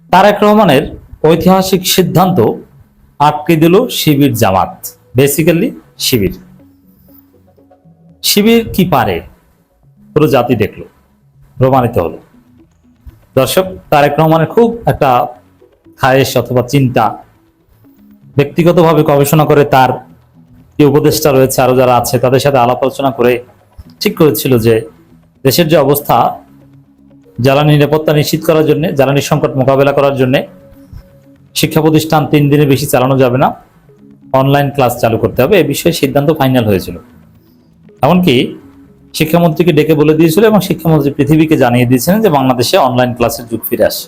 তারেক রহমানের ঐতিহাসিক সিদ্ধান্ত আটকে দিল শিবির জামাত। বেসিক্যালি শিবির শিবির কি পারে পুরো জাতি দেখলো, প্রমাণিত হলো। দর্শক, তারেক রহমানের খুব একটা খায়েশ অথবা চিন্তা, ব্যক্তিগতভাবে গবেষণা করে তার যে উপদেষ্টা রয়েছে আরো যারা আছে তাদের সাথে আলাপ আলোচনা করে ঠিক করেছিল যে দেশের যে অবস্থা, জ্বালানি নিরাপত্তা নিশ্চিত করার জন্য, জ্বালানি সংকট মোকাবেলা করার জন্য শিক্ষা প্রতিষ্ঠান 3 দিনের বেশি চালানো যাবে না, অনলাইন ক্লাস চালু করতে হবে। এ বিষয়ে সিদ্ধান্ত ফাইনাল হয়েছিল। এমনকি শিক্ষামন্ত্রীকে ডেকে বলে দিয়েছিল এবং শিক্ষামন্ত্রী পৃথিবীকে জানিয়ে দিয়েছিলেন যে বাংলাদেশে অনলাইন ক্লাসের যুগ ফিরে আসে।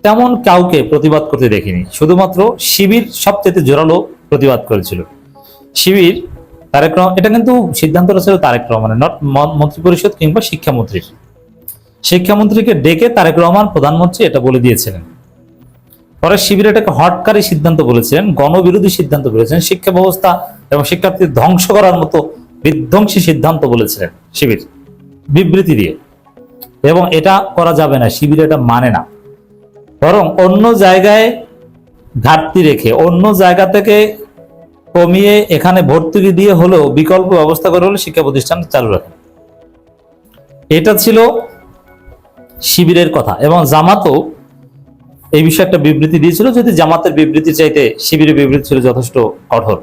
তেমন কাউকে প্রতিবাদ করতে দেখিনি, শুধুমাত্র শিবির সবচেয়ে জোরালো প্রতিবাদ করেছিল। শিবির তারেক রহমান, এটা কিন্তু সিদ্ধান্তটা ছিল তারেক রহমানের, নট মন্ত্রিপরিষদ কিংবা শিক্ষামন্ত্রীর। শিক্ষামন্ত্রীকে ডেকে তারেক রহমান প্রধানমন্ত্রী এটা বলে দিয়েছিলেন। পরে শিবির এটাকে হটকারী সিদ্ধান্ত বলেছিলেন, গণবিরোধী সিদ্ধান্ত বলেছিলেন, শিক্ষা ব্যবস্থা এবং শিক্ষার্থীদের ধ্বংস করার মতো বিধ্বংসী সিদ্ধান্ত বলেছিলেন শিবির বিবৃতি দিয়ে। এবং এটা করা যাবে না, শিবির এটা মানে না। বরং অন্য জায়গায় ঘাটতি রেখে, অন্য জায়গা থেকে কমিয়ে এখানে ভর্তুকি দিয়ে হলেও বিকল্প ব্যবস্থা করে হলে শিক্ষা প্রতিষ্ঠান চালু রাখে। এটা ছিল শিবিরের কথা। এবং জামাতও এই বিষয়ে একটা বিবৃতি দিয়েছিল, যদি জামাতের বিবৃতি চাইতে শিবিরের বিবৃতি ছিল যথেষ্ট কঠোর।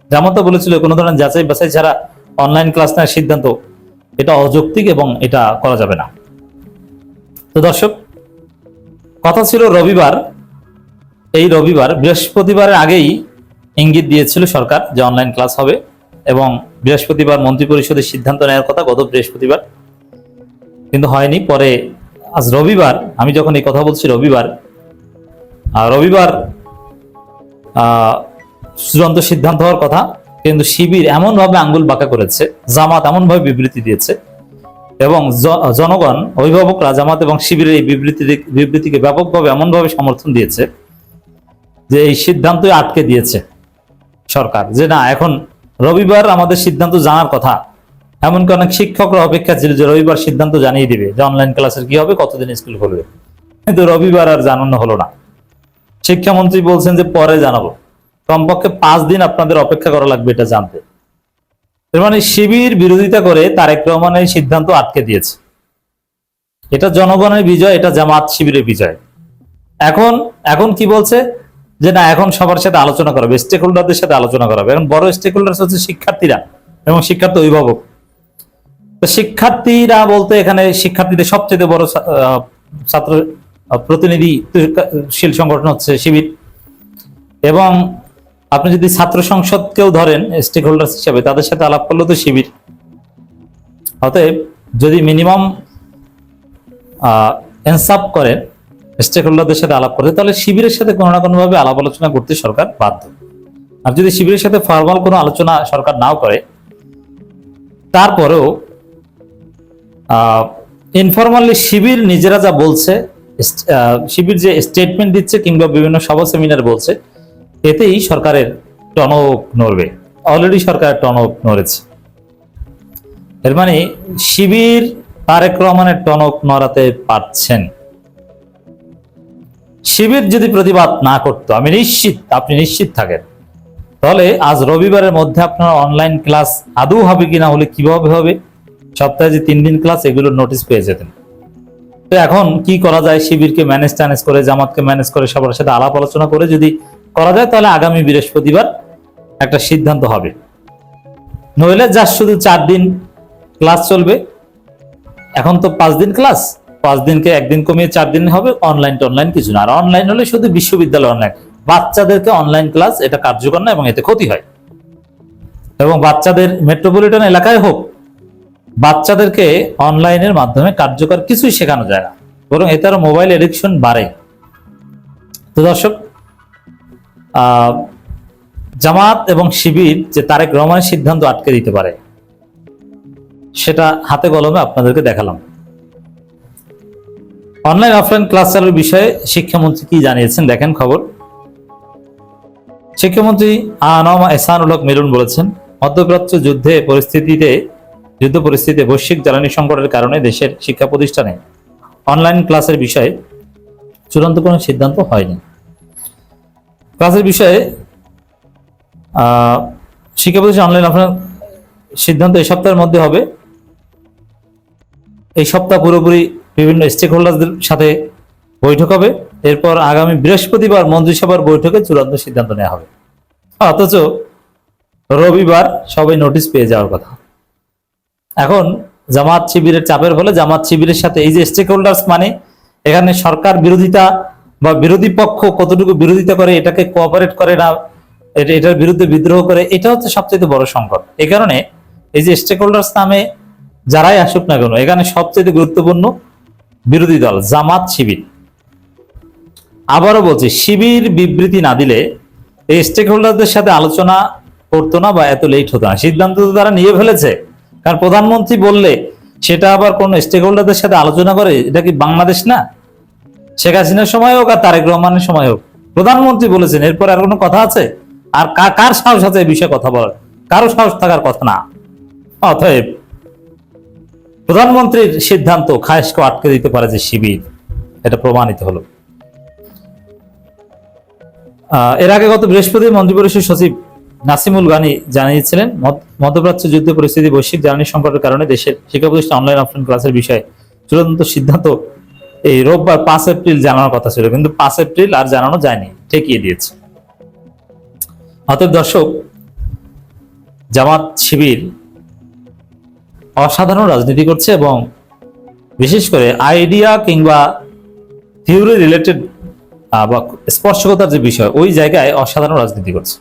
জামাতও বলেছিল কোনো ধরনের যাচাই বাছাই ছাড়া অনলাইন ক্লাস নেওয়ার সিদ্ধান্ত এটা অযৌক্তিক এবং এটা করা যাবে না। তো দর্শক, কথা ছিল রবিবার, এই রবিবার বৃহস্পতিবারের আগেই ইঙ্গিত দিয়েছিল সরকার যে অনলাইন ক্লাস হবে এবং বৃহস্পতিবার মন্ত্রিপরিষদের সিদ্ধান্ত নেওয়ার কথা, গত বৃহস্পতিবার, কিন্তু হয়নি। পরে আজ রবিবার, আমি যখন এই কথা বলছি রবিবার চূড়ান্ত সিদ্ধান্ত হওয়ার কথা, কিন্তু শিবির এমন ভাবে আঙ্গুল বাঁকা করেছে, জামাত এমন ভাবে বিবৃতি দিয়েছে এবং জনগণ, অভিভাবকরা জামাত এবং শিবিরের এই বিবৃতিকে ব্যাপকভাবে এমনভাবে সমর্থন দিয়েছে যে এই সিদ্ধান্তই আটকে দিয়েছে সরকার, যে না, এখন রবিবার আমাদের সিদ্ধান্ত জানার কথা। এমনকি অনেক শিক্ষকরা অপেক্ষা ছিল যে রবিবার সিদ্ধান্ত জানিয়ে দিবে যে অনলাইন ক্লাসের কি হবে, কতদিন স্কুল খুলবে, কিন্তু রবিবার আর জানানো হলো না। শিক্ষামন্ত্রী বলছেন যে পরে জানাবো, কমপক্ষে 5 দিন আপনাদের অপেক্ষা করা লাগবে এটা জানতে। এর মানে শিবির বিরোধিতা করে তারেক রহমানের সিদ্ধান্ত আটকে দিয়েছে। এটা জনগণের বিজয়, এটা জামাত শিবিরের বিজয়। এখন কি বলছে যে না, এখন সবার সাথে আলোচনা করাবে, স্টেক হোল্ডারদের সাথে আলোচনা করাবে। এখন বড় স্টেক হোল্ডার হচ্ছে শিক্ষার্থীরা এবং শিক্ষার্থী অভিভাবক। তো শিক্ষার্থীরা বলতে এখানে শিক্ষার্থীদের সবচেয়ে বড় ছাত্র প্রতিনিধিশীল সংগঠন হচ্ছে শিবির। এবং আপনি যদি ছাত্র সংসদকেও ধরেন স্টেক হোল্ডার হিসাবে, তাদের সাথে আলাপ করলেও তো শিবির। অতএব যদি মিনিমাম ইনসাফ করেন স্টেক হোল্ডারদের সাথে আলাপ করতে, তাহলে শিবিরের সাথে কোনো না কোনোভাবে আলাপ আলোচনা করতে সরকার বাধ্য। আর যদি শিবিরের সাথে ফরমাল কোনো আলোচনা সরকার নাও করে, তারপরেও ইনফরমালি শিবির নিজেরা যা বলছে, শিবির যে স্টেটমেন্ট দিচ্ছে কিংবা বিভিন্ন সভা সেমিনার বলছে, এতেই সরকারের টনক নড়বে। অলরেডি সরকারের টনক নড়েছে। এর মানে শিবির তারেক রহমানের টনক নড়াতে পারছেন। শিবির যদি প্রতিবাদ না করতো, আপনি নিশ্চিত থাকেন, তাহলে আজ রবিবারের মধ্যে আপনার অনলাইন ক্লাস আদৌ হবে কিনা, হলে কিভাবে হবে, সপ্তাহে যে 3 দিন ক্লাস, এগুলোর নোটিশ পেয়ে যেতেন। তো এখন কি করা যায়, শিবিরকে ম্যানেজ করে, জামাতকে ম্যানেজ করে, সবার সাথে আলাপ আলোচনা করে যদি করা যায়, তাহলে আগামী বৃহস্পতিবার একটা সিদ্ধান্ত হবে। নইলে যা শুধু 4 দিন ক্লাস চলবে। এখন তো 5 দিন ক্লাস, 5 দিনকে 1 দিন কমিয়ে 4 দিন হবে। অনলাইন কিছু না। আর অনলাইন হলে শুধু বিশ্ববিদ্যালয় অনলাইন, বাচ্চাদেরকে অনলাইন ক্লাস এটা কার্যকর না এবং এতে ক্ষতি হয়। এবং বাচ্চাদের মেট্রোপলিটন এলাকায় হোক, বাচ্চাদেরকে অনলাইনের মাধ্যমে কার্যকর কিছুই শেখানো যায় না, বরং এতে আরো মোবাইল এডিকশন বাড়ে। তো দর্শক, জামাত এবং শিবির যে তারেক রহমানের সিদ্ধান্ত আটকে দিতে পারে, সেটা হাতে কলমে আপনাদেরকে দেখালাম। অনলাইন অফলাইন ক্লাস চালুর বিষয়ে শিক্ষামন্ত্রী কি জানিয়েছেন দেখেন খবর। শিক্ষামন্ত্রী আ.ন.ম এহসানুল হক মিলন বলেছেন, মধ্যপ্রাচ্য যুদ্ধ পরিস্থিতিতে বৈশ্বিক জ্বালানি সংকটের কারণে দেশের শিক্ষা প্রতিষ্ঠানে অনলাইন ক্লাসের বিষয়ে চূড়ান্ত কোনো সিদ্ধান্ত হয়নি। ক্লাসের বিষয়ে শিক্ষা প্রতিষ্ঠান অনলাইন আপনার সিদ্ধান্ত এই সপ্তাহের মধ্যে হবে। এই সপ্তাহ পুরোপুরি বিভিন্ন স্টেক হোল্ডারদের সাথে বৈঠক হবে। এরপর আগামী বৃহস্পতিবার মন্ত্রিসভার বৈঠকে চূড়ান্ত সিদ্ধান্ত নেওয়া হবে। অথচ রবিবার সবাই নোটিশ পেয়ে যাওয়ার কথা। এখন জামাত শিবিরের চাপের ফলে জামাত শিবিরের সাথে এই যে স্টেক হোল্ডার্স মানে এখানে সরকার বিরোধিতা বা বিরোধী পক্ষ কতটুকু বিরোধিতা করে, এটাকে কোঅপারেট করে না, এটার বিরুদ্ধে বিদ্রোহ করে, এটা হচ্ছে সবচেয়ে বড় সংকট। এই কারণে এই যে স্টেক হোল্ডার্স নামে যারাই আসুক না কেন, এখানে সবচেয়ে গুরুত্বপূর্ণ বিরোধী দল জামাত শিবির। আবারও বলছি, শিবির বিবৃতি না দিলে এই স্টেক হোল্ডারদের সাথে আলোচনা করতো না বা এত লেট হতো না। সিদ্ধান্ত তো তারা নিয়ে ফেলেছে, কারণ প্রধানমন্ত্রী বললে সেটা আবার কোন স্টেক হোল্ডারদের সাথে আলোচনা করে? এটা কি বাংলাদেশ না? শেখ হাসিনার সময় হোক আর তারেক রহমানের সময় হোক, প্রধানমন্ত্রী বলেছেন, এরপর আর কোনো কথা আছে? আর কার সাহস আছে এই বিষয়ে কথা বলার? কারো সাহস থাকার কথা না। অতএব প্রধানমন্ত্রীর সিদ্ধান্ত খায়েশকে আটকে দিতে পারে যে শিবির, এটা প্রমাণিত হলো। এর আগে গত বৃহস্পতিবার মন্ত্রিপরিষদ সচিব নাসিমুল গানি জানিয়েছিলেন, মধ্যপ্রাচ্য যুদ্ধ পরিস্থিতি, বৈশ্বিক জ্বালানি সংকটের কারণে দেশের শিক্ষা প্রতিষ্ঠান অনলাইন অফলাইন ক্লাসের বিষয়ে চূড়ান্ত সিদ্ধান্ত এই রোববার 5 এপ্রিল জানানোর কথা ছিল, কিন্তু 5 এপ্রিল আর জানানো যায়নি, ঠেকিয়ে দিয়েছে। অতএব দর্শক, জামাত শিবির অসাধারণ রাজনীতি করছে এবং বিশেষ করে আইডিয়া কিংবা থিওরি রিলেটেড বা স্পর্শকতার যে বিষয়, ওই জায়গায় অসাধারণ রাজনীতি করছে।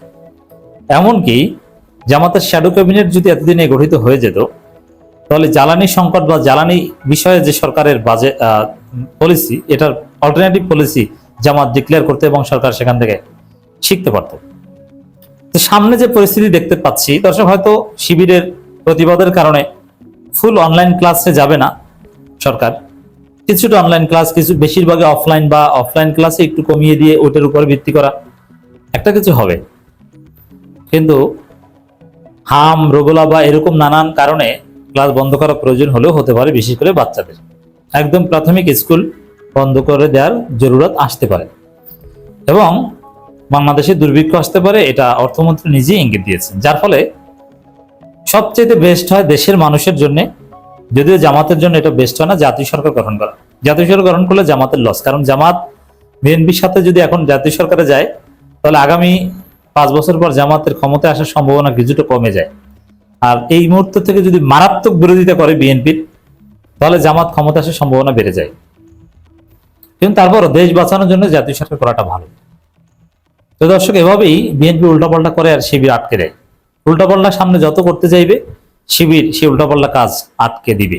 এমনকি জামাতের শ্যাডো ক্যাবিনেট যদি এতদিনে গঠিত হয়ে যেত, তাহলে জ্বালানি সংকট বা জ্বালানি বিষয়ে যে সরকারের বাজেট পলিসি, এটার অল্টারনেটিভ পলিসি জামাত ডিক্লেয়ার করতে এবং সরকার সেখান থেকে শিখতে পারত। তো সামনে যে পরিস্থিতি দেখতে পাচ্ছি দর্শক, হয়তো শিবিরের প্রতিবাদের কারণে ফুল অনলাইন ক্লাসে যাবে না সরকার, কিছুটা অনলাইন ক্লাস, কিছু বেশিরভাগই অফলাইন বা অফলাইন ক্লাসে একটু কমিয়ে দিয়ে ওটার উপরে ভিত্তি করা একটা কিছু হবে। কিন্তু হাম রোগোলা বা এরকম নানান কারণে ক্লাস বন্ধ করা প্রয়োজন হলেও হতে পারে, বিশেষ করে বাচ্চাদের একদম প্রাথমিক স্কুল বন্ধ করে দেওয়ার জরুরত আসতে পারে এবং বাংলাদেশে দুর্ভিক্ষ আসতে পারে, এটা অর্থমন্ত্রী নিজেই ইঙ্গিত দিয়েছেন। যার ফলে সবচেয়ে বেস্ট হয় দেশের মানুষের জন্য, যদিও জামাতের জন্য এটা বেস্ট হয় না, জাতীয় সরকার গঠন করা। জাতীয় সরকার গঠন করলে জামাতের লস, কারণ জামাত বিএনপির সাথে যদি এখন জাতীয় সরকারে যায়, তাহলে আগামী 5 বছর পর জামাতের ক্ষমতায় আসার সম্ভাবনা কিছুটা কমে যায়। আর এই মুহূর্ত থেকে যদি মারাত্মক বিরোধিতা করে বিএনপির, তাহলে জামাত ক্ষমতা আসার সম্ভাবনা বেড়ে যায়। কিন্তু তারপরও দেশ বাঁচানোর জন্য জাতীয় সরকার করাটা ভালো। তো দর্শক, এভাবেই বিএনপি উল্টাপাল্টা করে আর শিবির আটকে দেয়। উল্টাপাল্টা সামনে যত করতে চাইবে শিবির, সে উল্টাপাল্টা কাজ আটকে দিবে।